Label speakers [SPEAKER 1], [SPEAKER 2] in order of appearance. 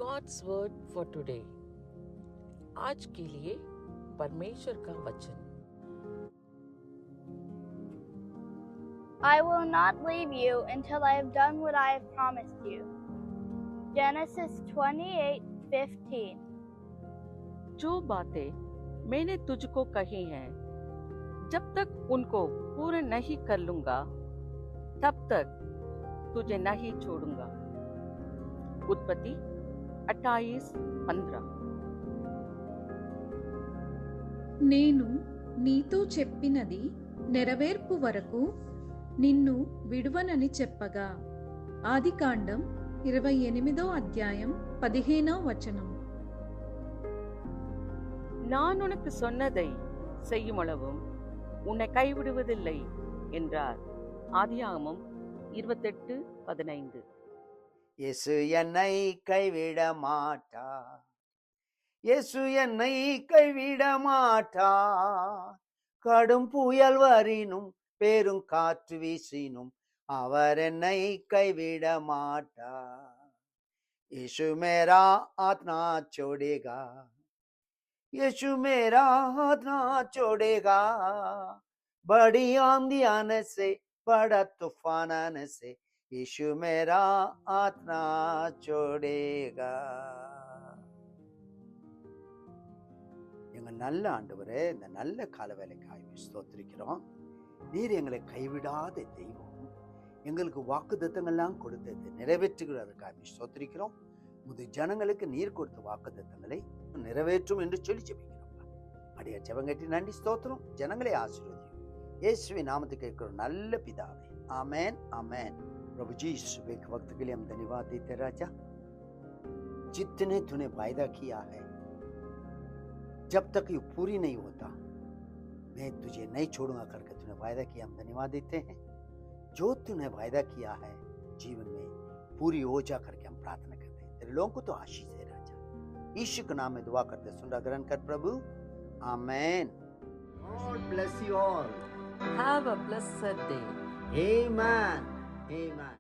[SPEAKER 1] God's word for today. आज के लिए परमेश्वर का वचन।
[SPEAKER 2] I will not leave you until I have done what I have promised you. Genesis 28:15.
[SPEAKER 1] जो बातें मैंने तुझको कही हैं, जब तक उनको पूर्ण नहीं कर लूंगा, तब तक तुझे नहीं छोड़ूंगा। उत्पत्ति 28:15।
[SPEAKER 3] నేను నీతో చెప్పినది నెరవేర్పు వరకు నిన్ను విడువనని చెప్పగా. ఆదికాండం 28వ అధ్యాయం 15వ వచనం.
[SPEAKER 1] நான் உனக்கு சொன்னதை செய்யுமளவும் உன்னை கைவிடுவதில்லை என்றார். ஆதியாகமம் 28:15.
[SPEAKER 4] இயேசு என்னை கைவிட மாட்டார், இயேசு என்னை கைவிட மாட்டார். கடும் புயல் வரினும் பெரும் காற்று வீசினும் அவர் என்னை கைவிட மாட்டார். यीशु मेरा हाथ ना छोड़ेगा, यीशु मेरा हाथ ना छोड़ेगा. बड़ी आंधी आने से, बड़ा तूफान आने से, यीशु मेरा हाथ ना छोड़ेगा. எங்கள் நல்ல ஆண்டவரே, இந்த நல்ல காலவேளைக்காய் ஸ்தோத்திரிக்கிறோம். நீர் எங்களை கைவிடாத தெய்வம். எங்களுக்கு வாக்குத்தத்தங்கள்லாம் கொடுத்தது நிறைவேற்றுகிறதற்காக ஸ்தோத்திரிக்கிறோம். முது ஜனங்களுக்கு நீர் கொடுத்த வாக்குத்தத்தங்களை நிறைவேற்றும் என்று சொல்லி ஜெபிக்கிறோம். அடிய ஜெபங்கட்டி நன்றி ஸ்தோத்திரம். ஜனங்களை ஆசீர்வதியும் यीशु नामते कहकर नल्ल पितावे, आमेन आमेन. प्रभु जी इस सुबह के वक्त के लिए हम धन्यवाद देते राजा. जितने तूने वायदा किया है, जब तक ये पूरी नहीं होता मैं तुझे नहीं छोड़ूंगा करके तूने वायदा किया, हम धन्यवाद देते हैं. जो तूने वायदा किया है जीवन में पूरी हो जा करके हम प्रार्थना करते हैं. तेरे लोगों को तो आशीष दे राजा. यीशु के नाम में दुआ करते, सुन ग्रहण कर प्रभु, आमेन. God bless you all.
[SPEAKER 1] Have a blessed day.
[SPEAKER 4] Amen. Amen.